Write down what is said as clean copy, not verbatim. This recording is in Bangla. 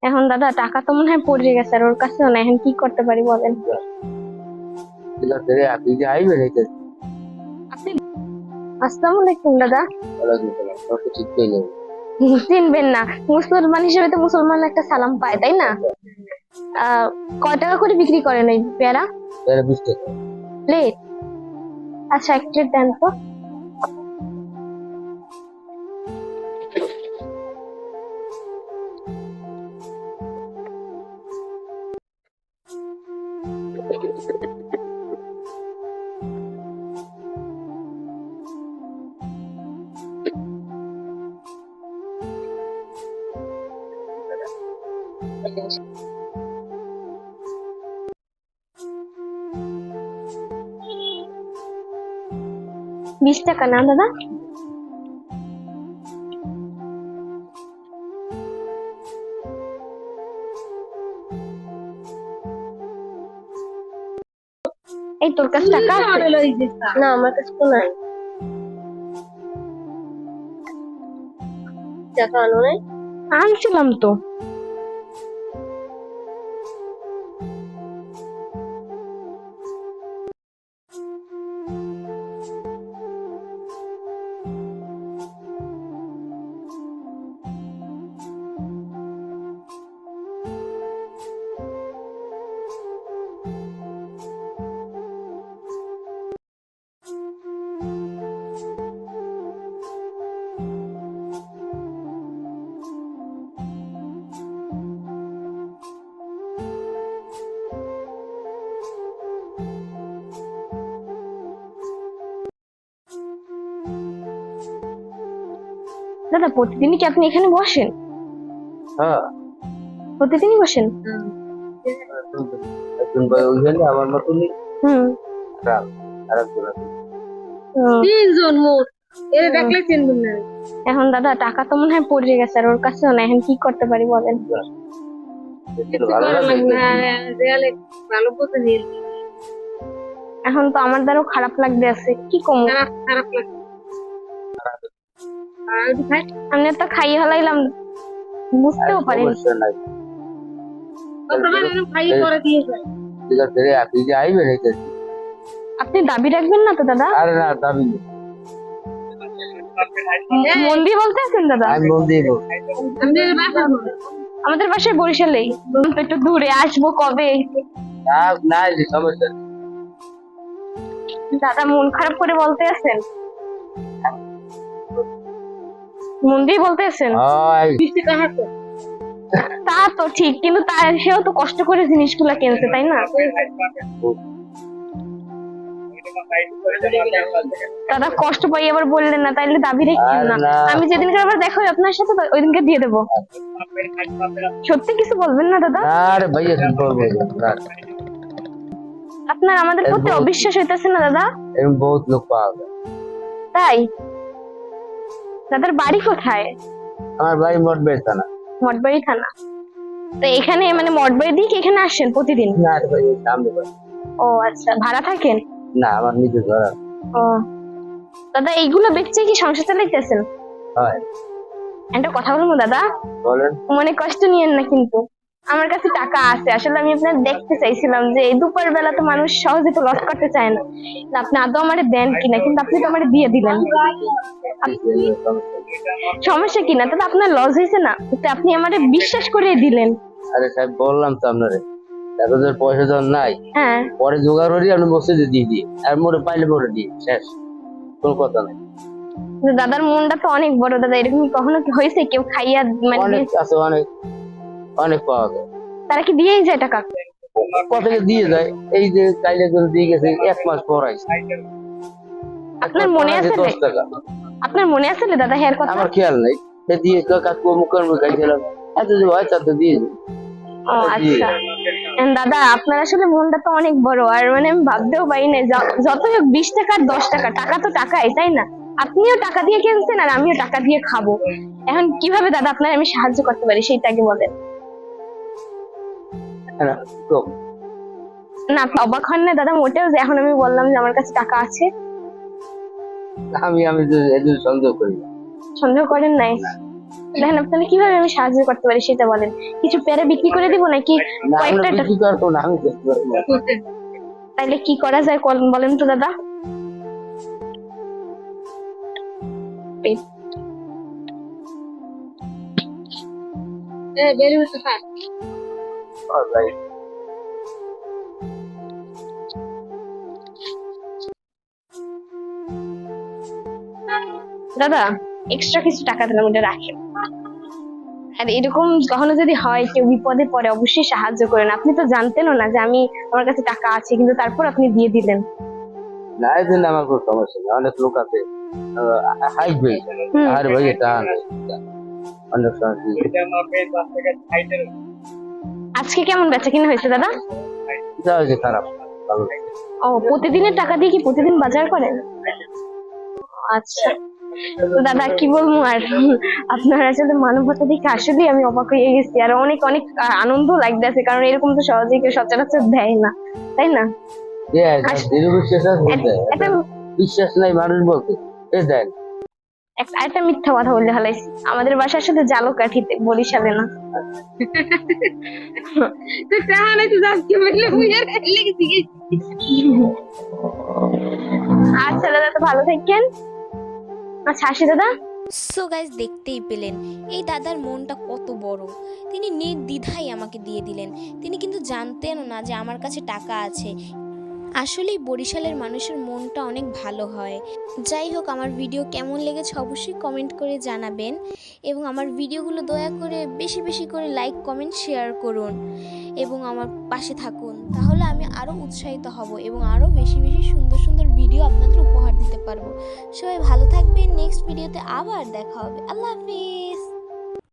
এখন দাদা টাকা তো মনে হয় পড়ে গেছে, আর ওর কাছেও না, এখন কি করতে পারি বলেন? আপনি যে আইবেন এটা আপনি আসসালামু আলাইকুম দাদা। ঠিক করলে চিনবেন না, মুসলমান হিসেবে তো মুসলমান একটা সালাম পায়, তাই না? কয় টাকা করে বিক্রি করেন এই পেয়ারা? 20 টাকা। প্লেট? আচ্ছা, এক প্লেট দেন তো। বিশ টাকা না দাদা? এই তোর কাছে টাকা আছে? না, আমার কাছে তো নাই। টাকা আনো নাই? আনছিলাম তো। দাদা, প্রতিদিনই কি আপনি এখানে বসেন? হ্যাঁ, প্রতিদিনই বসেন? একজন ভাই ওইখানে আমার মতনই হুম। খারাপ আরেকজন আছে। তিনজন মোট। এর দেখলে চিনবেন না। এখন দাদা টাকা তো মনে হয় পড়ে গেছে, আর ওর কাছেও না, এখন কি করতে পারি বলেন? ভালো লাগে এখন তো আমার দ্বারাও খারাপ লাগতে আছে, কি কম খারাপ লাগছে। আমি তো খাইয়ে হলাইলাম, বুঝতেও পারি সমস্যা নাই। ঠিক আছে রে, আপনি যে আইবেন এটা আপনি দাবি রাখবেন না তো দাদা? আরে না দাবি নেই। মন দিয়ে বলতে আছেন দাদা? আমি মন দিয়ে বলছি। আমাদের বাসায় বরিশালেই, তো একটু দূরে আসবো কবে? না যে সমস্যা নেই। দাদা মন খারাপ করে বলতে আছেন? মন দিয়ে বলতে আছেন? হয় তা তো ঠিক, কিন্তু তার সেও তো কষ্ট করে জিনিসগুলা কিনছে, তাই না? দাদা কষ্ট পাই আবার বললেন না, তাইলে দাবি রেখেন না। আমি যেদিনকে আবার দেখা হয় আপনার সাথে, ওই দিনকে দিয়ে দেবো। সত্যি কিছু বলবেন না দাদা? আরে ভাইয়া কি করবো না, আপনার আমাদের প্রতি অবিশ্বাস হইতেছে না দাদা? এরকম বহুত লোক পাওয়া যায়। তাই? দাদার বাড়ি কোথায়? আমার ভাই মোট বেচা না। মঠবাড়ি থানা? তো এখানে মানে মঠবাড়ি দিয়ে কি এখানে আসেন প্রতিদিন? না রে ভাই, সামনে ভাই। ও আচ্ছা, ভাড়া থাকেন? না, আমার নিজের ঘর আছে। ও দাদা, এইগুলো বেচে কি সংসার চালাইতেছেন? হয়। একটা কথা বলবো দাদা? বলেন। মনে কষ্ট নিয়েন না কিন্তু, আমার কাছে টাকা আছে। আসলে আমি আপনার দেখতে চাইছিলাম যে এই দুপুর বেলা তো মানুষ সহজে তো লস করতে চায় না, না আপনি আদৌ আমারে দেন কিনা, কিন্তু আপনি তো আমারে দিয়ে দিলেন। সমস্যা কিনা তাহলে, আপনার লস হয়েছে না? তো আপনি আমারে বিশ্বাস করে দিলেন। আরে সাহেব বললাম তো আপনারে, এত যে পয়সা যখন নাই, হ্যাঁ, পরে জোগাড় করি আপনি মসজিদে দিয়ে দিই, আর মোরে পাইলে মোরে দিই, শেষ, কোনো কথা নাই। কিন্তু দাদার মনটা তো অনেক বড় দাদা, এরকম কখনো কি হয়েছে কেউ খাইয়া মানে অনেক আছে, অনেক অনেক পাওয়া যায়। তারা কি দিয়েই যায় টাকা? কত দিয়ে যায়, এই যে কাইলে করে দিয়ে গেছে 1 মাস পর আইছে। আপনার মনে আছে? 10 টাকা। আপনার মনে আছে দাদা হের কথা? আমার খেয়াল নাই, সে দিয়ে কাকু মুখের মুখে খাইছিলাম, এত যে হয় তাতে দিয়ে দিই। ও আচ্ছা। দাদা আপনার আসলে মনটা তো অনেক বড়, আর মানে আমি ভাবতেও পারি না, যত হোক 20 টাকা আর 10 টাকা, টাকা তো টাকাই, তাই না? আপনিও টাকা দিয়ে কিনছেন আর আমিও টাকা দিয়ে খাবো। এখন কিভাবে দাদা আপনার আমি সাহায্য করতে পারি সেটা আগে বলেন। হ্যাঁ, তো না আপনি অবাক হন না দাদা মোটেও, যে এখন আমি বললাম যে আমার কাছে টাকা আছে? আমি আমি তো এদের সন্দেহ করি না। সন্দেহ করেন নাই? দেখেন আপনারা কিভাবে আমি সাহায্য করতে পারি সেটা বলেন। কিছু পেয়ারা বিক্রি করে দিব নাকি না আমরা কয়েকটা বিক্রি করবো না, আমি বিক্রি করবো না। তাইলে কি করা যায় বলেন তো দাদা? Alright. দাদা এক্সট্রা কিছু টাকা দিলাম, ওটা রাখেন। আর এরকম কখনো যদি হয় কেউ বিপদে পড়ে অবশ্যই সাহায্য করেন। আপনি তো জানতেনও না যে আমার কাছে টাকা আছে, কিন্তু তারপর আপনি দিয়ে দিলেন। না এই জন্য আমার কোনো সমস্যা নেই, অনেক লোক আছে হাইবে হুম। আর ভাই এটা অনেক সময় আজকে কেমন বেচা কিনা হয়েছে দাদা? যা হয়েছে খারাপ ভালো না। ও প্রতিদিনের টাকা দিয়ে কি প্রতিদিন বাজার করেন? আচ্ছা, তো দাদা কি বলবো আর, আপনার আসলে মানবতা দেখে আসলে আমি অবাক হয়ে গেছি, আর অনেক অনেক আনন্দ লাগতেছে, কারণ এরকম তো সহজে কেউ সচরাচর দেয় না, তাই না? দৃঢ় বিশ্বাস আছে বুঝলে? একটা বিশ্বাস নাই মানুষ বলতে এ দেন একটা মিথ্যা কথা বললে হালাইছি, আমাদের বাসার সাথে জালকাঠিতে, বরিশালে না। আচ্ছা দাদা, তো ভালো থাকেন। আচ্ছা আসি দাদা। সো গাইস, দেখতেই পেলেন এই দাদার মনটা কত বড়। তিনি নির্দ্বিধায় আমাকে দিয়ে দিলেন। তিনি কিন্তু জানতেনও না যে আমার কাছে টাকা আছে। আসলেই বরিশালের মানুষের মনটা অনেক ভালো হয়। যাই হোক, আমার ভিডিও কেমন লেগেছে অবশ্যই কমেন্ট করে জানাবেন, এবং আমার ভিডিওগুলো দয়া করে বেশি বেশি করে লাইক কমেন্ট শেয়ার করুন এবং আমার পাশে থাকুন। তাহলে আমি আরও উৎসাহিত হব এবং আরও বেশি বেশি সুন্দর সুন্দর ভিডিও আপনাদের উপহার দিতে পারবো। সবাই ভালো থাকবেন, নেক্সট ভিডিওতে আবার দেখা হবে। আল্লাহ হাফিজ।